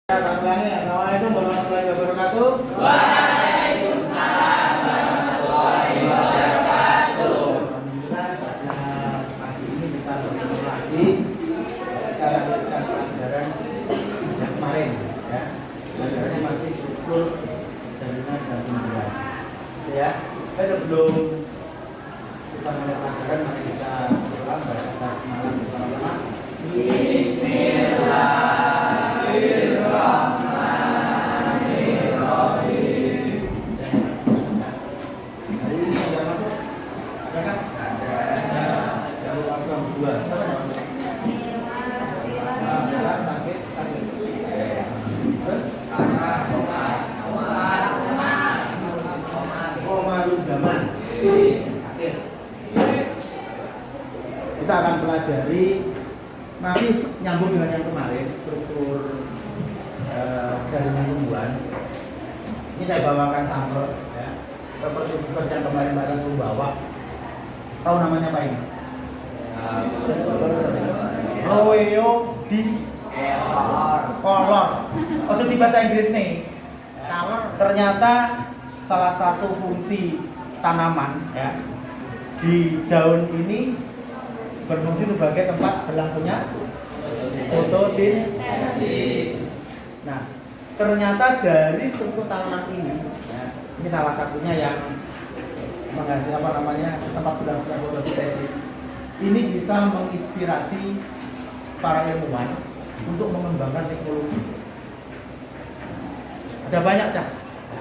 Assalamualaikum warahmatullahi wabarakatuh. Waalaikumsalam warahmatullahi wabarakatuh. Alhamdulillah pada pagi ini kita bertemu lagi. Kita lanjutkan pelajaran yang kemarin, ya. Pelajarannya masih struktur jaringan dan tumbuhan. Ya. Sebelum kita mulai pelajaran, mari kita ulang baca basmalah bersama-sama. Bismillah. Kita akan pelajari masih nyambung dengan yang kemarin, struktur jaringan tumbuhan. Ini saya bawakan sampel, ya. Seperti tugas yang kemarin Pak Rasul bawa. Tahu namanya apa ini? Kolor. Oh, itu di bahasa Inggris nih. Ternyata salah satu fungsi tanaman, ya, di daun ini berfungsi sebagai tempat berlangsungnya fotosintesis. Nah, ternyata dari struktur tanaman ini, ya, ini salah satunya yang menghasilkan tempat berlangsungnya fotosintesis. Ini bisa menginspirasi para ilmuwan untuk mengembangkan teknologi. Ada banyak, Cak.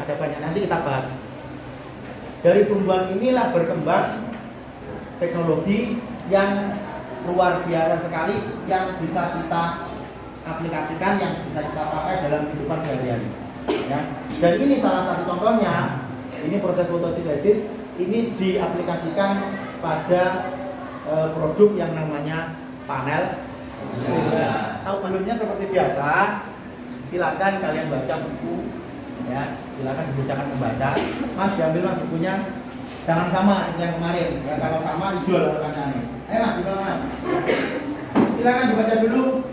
Ada banyak. Nanti kita bahas. Dari tumbuhan inilah berkembang teknologi yang luar biasa sekali, yang bisa kita aplikasikan, yang bisa kita pakai dalam kehidupan sehari-hari, ya. Dan ini salah satu contohnya. Ini proses fotosintesis ini diaplikasikan pada produk yang namanya panel surya. Tahu panelnya seperti biasa. Silakan kalian baca buku, ya. Silakan dibacakan membaca. Mas, diambil Mas bukunya. Jangan sama seperti yang kemarin, ya. Kalau sama dijual kancane. Mas, dibawa Mas. Silakan dibaca dulu.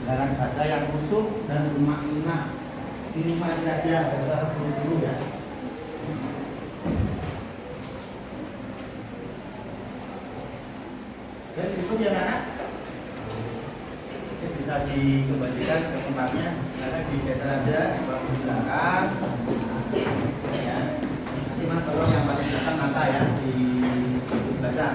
Jangan baca yang musuh dan rumah dinikmati saja, tidak usah buru-buru, ya. Dan cukup ya anak. Ini bisa dikembalikan ke tempatnya, karena digeser aja di belakang, ya. Nanti Mas tolong yang paling belakang mata, ya, dibaca.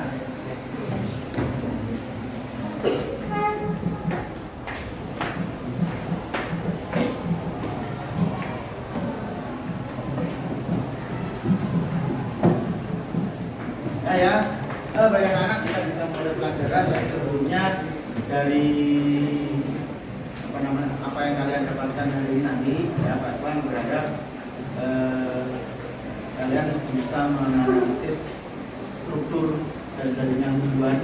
Banyak anak kita bisa mulai pelajaran yang sebelumnya dari apa yang kalian dapatkan hari ini nanti, ya. Pak Tuan berharap kalian bisa menganalisis struktur dan jaringan tumbuhan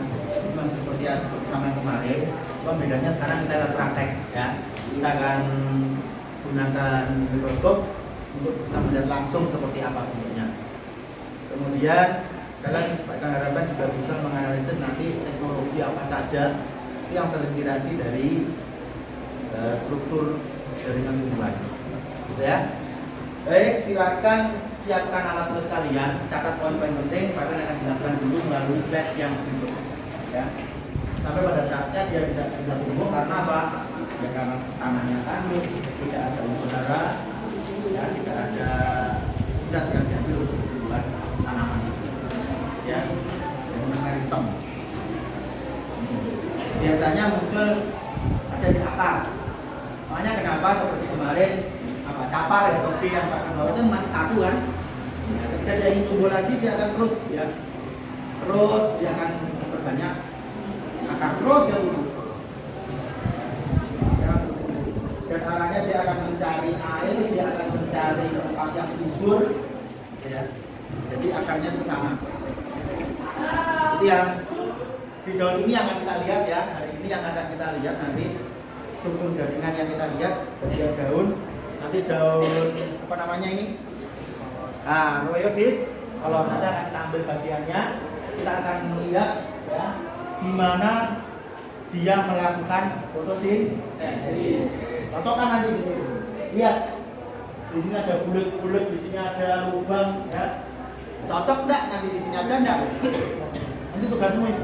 masih seperti sama yang kemarin. Cuma bedanya sekarang kita akan praktek, ya. Kita akan gunakan mikroskop untuk bisa melihat langsung seperti apa bentuknya. Kemudian kalian harapkan juga bisa menganalisis nanti teknologi apa saja yang terinspirasi dari struktur jaringan tumbuhan, gitu, ya. Baik, silakan siapkan alat tulis kalian, catat poin-poin penting. Kalian akan jelaskan dulu melalui slide yang berikut, ya. Sampai pada saatnya dia tidak bisa tumbuh karena apa? Ya karena tanahnya tandus, tidak ada unsur hara, ya, tidak ada zat yang diambil untuk tumbuhan. apa seperti kemarin apa capar ya topi yang pakai bawah itu masih satu kan. Nah, ketika dia ingin tumbuh lagi dia akan terus ya, terus dia akan berbanyak akan terus ya tumbuh. Dan arahnya dia akan mencari air, dia akan mencari tempat yang subur, ya. Jadi akarnya ke sana. Jadi yang di daun ini yang akan kita lihat ya, hari ini yang akan kita lihat nanti struktur jaringan yang kita lihat bagian daun, nanti daun apa namanya ini? Nah, royodis. Kalau nanti akan kita ambil bagiannya, kita akan melihat ya di mana dia melakukan fotosintesis. Contoh kan nanti di sini. Lihat. Di sini ada bulat-bulat, di sini ada lubang ya. Cocok enggak nanti di sini ada enggak? Nanti tugas semua itu.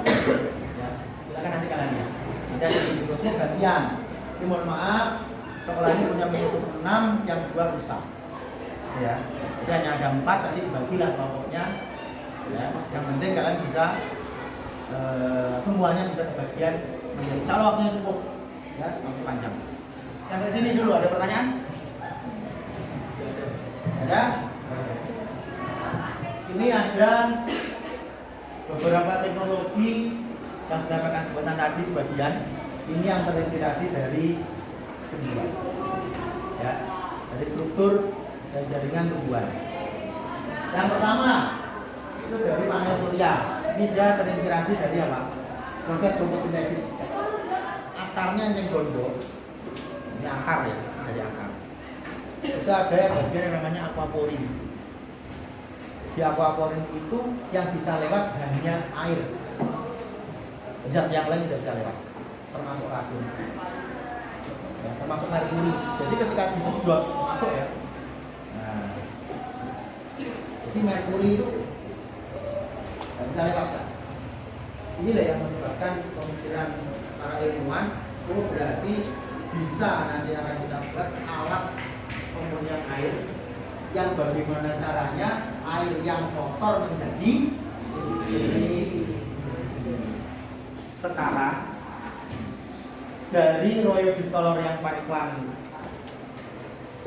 Ya, silakan nanti kalian lihat. Nanti ada di tugasnya gantian. Tapi mohon maaf, sekolah ini punya musuh 6 yang 2 rusak. Ya. Jadi hanya ada 4 tadi dibagilah kelompoknya. Ya, yang penting kalian bisa semuanya bisa kebagian menjadi calon waktunya cukup. Ya, waktu panjang. Sampai sini dulu, ada pertanyaan? Ada? Ini ada beberapa teknologi yang sudah akan sebutan tadi sebagian. Ini yang terinspirasi dari tumbuhan, ya, dari struktur dan jaringan tumbuhan. Yang pertama itu dari panel surya. Ini dia terinspirasi dari apa? Proses fotosintesis. Akarnya yang gondok. Ini akar ya, dari akar. Itu ada bagian yang namanya aquaporin. Di aquaporin itu yang bisa lewat hanya air. Zat yang lain tidak bisa lewat, termasuk racun, ya, termasuk merkuri. Jadi ketika disedot masuk ya, nah, jadi merkuri itu tidak bisa lewat. Inilah yang menyebabkan pemikiran para ilmuwan, oh berarti bisa nanti akan kita buat alat pemurnian air yang bagaimana caranya air yang kotor menjadi sekarang dari royodis color yang Pak Ikhwan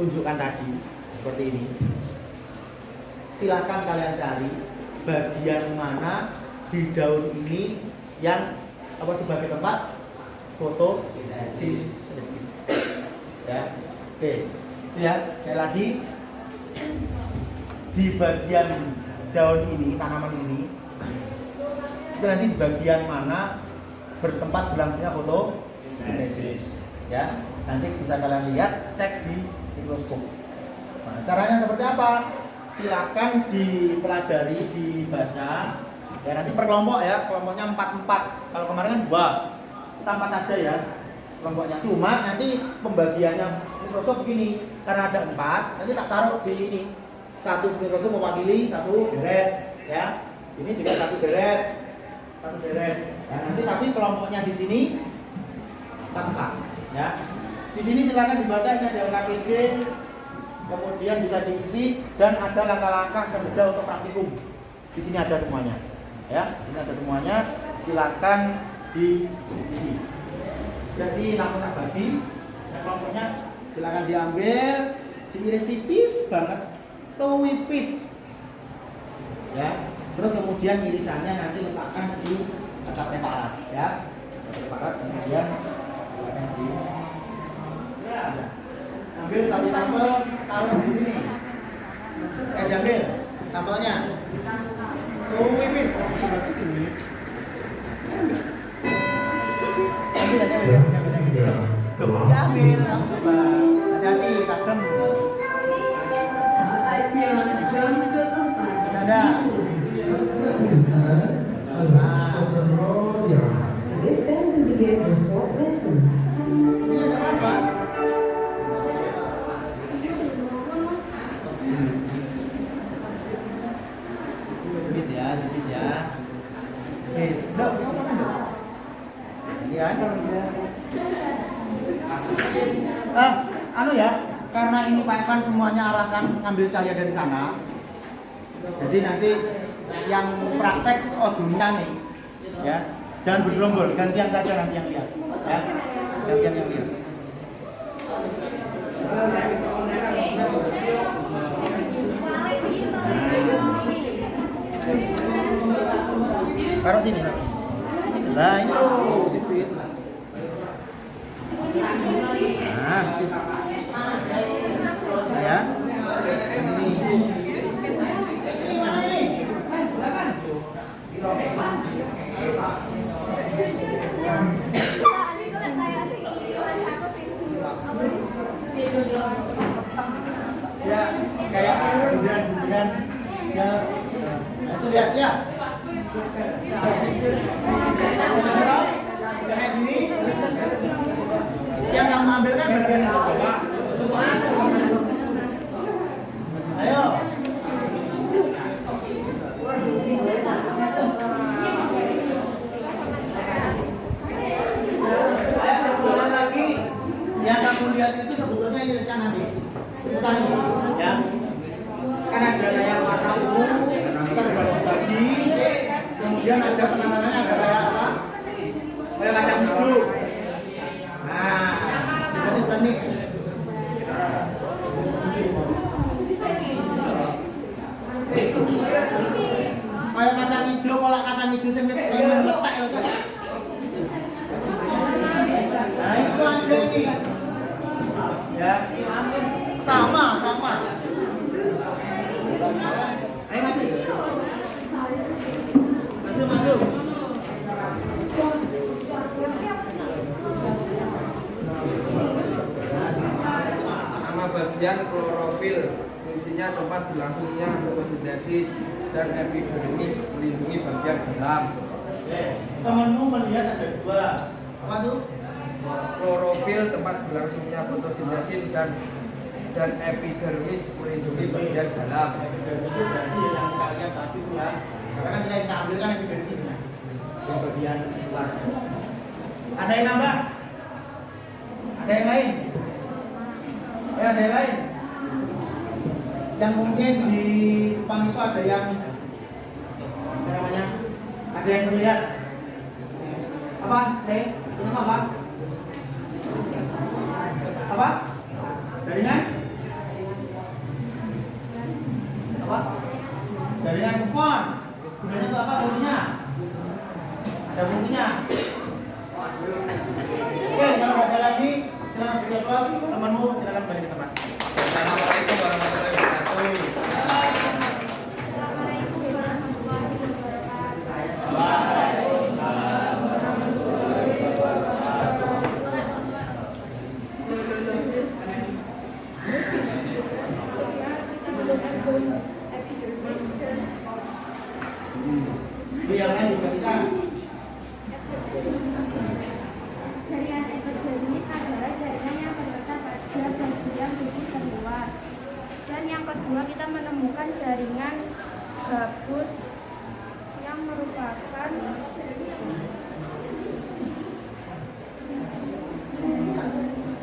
tunjukkan tadi seperti ini. Silahkan kalian cari bagian mana di daun ini yang apa sebagai tempat fotosintesis. Ya, oke. Ya, sekali lagi di bagian daun ini, tanaman ini, itu nanti di bagian mana bertempat berlangsungnya fotosintesis. Ya, nanti bisa kalian lihat, cek di mikroskop. Nah, caranya seperti apa? Silakan dipelajari, dibaca. Ya nanti per kelompok ya, kelompoknya 4-4. Kalau kemarin kan 2, kita 4 saja ya kelompoknya. Cuma nanti pembagiannya mikroskop begini, karena ada 4, nanti tak taruh di ini. Satu mikroskop mewakili satu deret, ya. Ini juga satu deret. Ya, nanti tapi kelompoknya di sini 4, ya. Di sini silakan dibaca, ini ada LKPD, kemudian bisa diisi dan ada langkah-langkah kerja untuk praktikum. Di sini ada semuanya. Ya, ini ada semuanya, silakan diisi. Jadi langsung tak bagi, ya, kelompoknya silakan diambil, diiris tipis banget, tipis, ya. Terus kemudian irisannya nanti letakkan di kotak preparat, ya, kotak preparat, kemudian silakan di, ya, ambil sampel, taruh di sini, diambil sampelnya. Tipis, ini bagus ini. Ambil, kamu coba. Hati-hati, tajam. Bisa ada. Ini ada apa? Tipis ya. Oke, sudah punya apa nih? Ini kan? Anu ya, karena ini Pak Ikhwan semuanya arahkan ngambil cahaya dari sana. Jadi nanti yang praktek dunia nih, ya, jangan bergerombol, gantian saja nanti yang lihat, ya, gantian yang lihat. Taruh sini. Nah itu. Nah, ya. Ini. Mana ini? Silakan. Ya, kayak bunderan ya. Nah, itu lihat ya. Kayak gini. Yang kamu ambil kan bagian bawah. Ayo. Yang kamu lihat itu sebetulnya ini rencana nanti seputar ini ya, kan ada kayak warna ungu kita berbagi, kemudian ada tengah-tengahnya ada kayak apa, kayak kacang hijau. Nah ini teknik kayak kacang hijau, kolak kacang hijau yang meletak itu. Nah itu ada ini ya, sama ayo masuk Nama bagian klorofil, fungsinya tempat berlangsungnya fotosintesis dan epidermis, melindungi bagian dalam. Temanmu melihat ada dua, apa tuh? Klorofil tempat berlangsungnya fotosintesis dan epidermis, melindungi bagian dalam. Epidermis itu berarti yang kalian pasti itu ya, karena kan kita ambil kan epidermisnya, yang bagian luar. Ada yang nambah? Ada yang lain? Ya ada yang lain? Yang mungkin di depan itu ada yang apa namanya? Ada yang terlihat? Apa? Ini apa? Apa? Jaringan? Apa? Jaringan spon. Gunanya itu apa fungsinya? Ada fungsinya. Oke, kalau ada lagi silakan beri kelas, temanmu silakan balik ke tempat. Assalamualaikum warahmatullahi wabarakatuh. Yang lain diperhatikan. Jaringan epidermis adalah jaringan yang terletak pada bagian tubuh terluar. Dan yang kedua kita menemukan jaringan gabus yang merupakan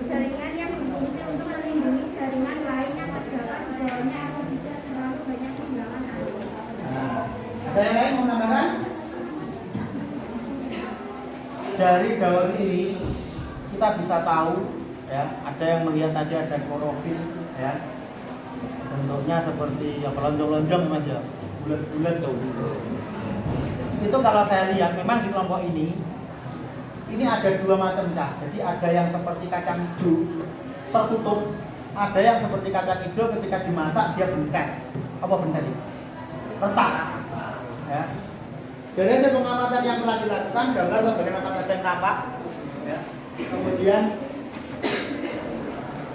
jaringan yang berfungsi untuk melindungi jaringan lain yang terdapat di bawahnya agar tidak terlalu banyak kehilangan air. Nah, ada yang lain mau menambahkan? Dari daun ini kita bisa tahu ya, ada yang melihat tadi ada klorofil ya, bentuknya seperti ya lonjong-lonjong mas ya, bulat-bulat tuh. Itu kalau saya lihat memang di kelompok ini ada dua macam cah. Jadi ada yang seperti kacang hijau tertutup, ada yang seperti kacang hijau ketika dimasak dia bentet. Apa bentet itu? Retak ya. Dari hasil pengamatan yang telah dilakukan, gambar bagian apa saja yang tampak ya. Kemudian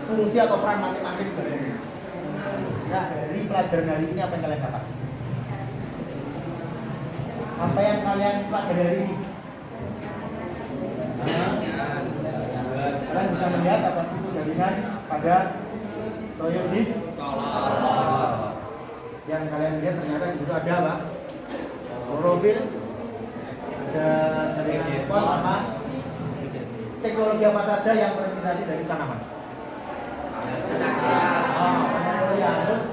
fungsi atau peran masing-masing dari ini. Nah, dari pelajaran hari ini apa yang kalian dapat? Apa yang kalian pelajari hari ini? Kalian bisa melihat apa itu jaringan pada toyodis. Yang kalian lihat ternyata itu ada apa? Klorofil, ada jaringan spon sama teknologi apa saja yang terintegrasi dari tanaman. Terus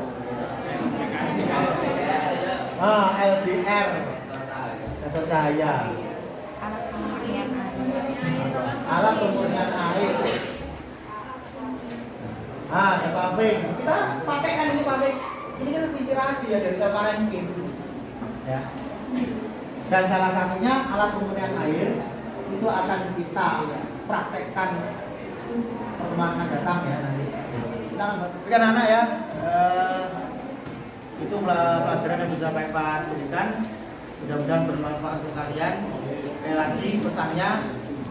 LDR, dasar cahaya, alat pemurnian air. Ada paving. Kita pakai kan ini paving. Ini kan inspirasi ya dari Parenkin. Ya. Dan salah satunya alat pemurnian air itu akan kita praktekkan pertemuan akan datang ya nanti. Kita berikan anak ya. Itu pelajaran yang bisa Pak Ipan berikan. Mudah-mudahan bermanfaat untuk kalian. Sekali lagi pesannya,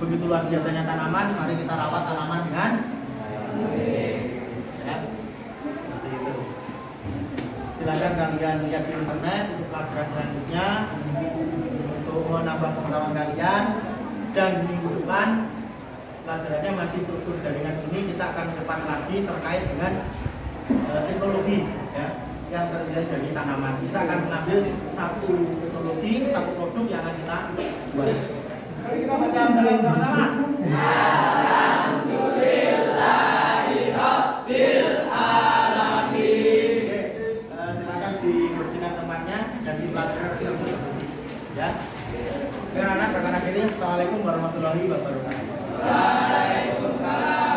begitu luar biasanya tanaman, mari kita rawat tanaman dengan ya, seperti itu. Silakan kalian lihat di internet untuk pelajaran selanjutnya untuk menambah pengetahuan kalian. Dan minggu depan pelajarannya masih struktur jaringan ini, kita akan kupas lagi terkait dengan teknologi ya, yang terjadi dari tanaman. Kita akan mengambil satu teknologi, satu produk yang akan kita buat. Mari kita baca dalam sama-sama. Alhamdulillahirabbil alamin. Oke, silakan dibersihkan tempatnya dan di pelajaran nanti langsung bersih ya. Anak-anak ini, assalamualaikum warahmatullahi wabarakatuh. Waalaikumsalam.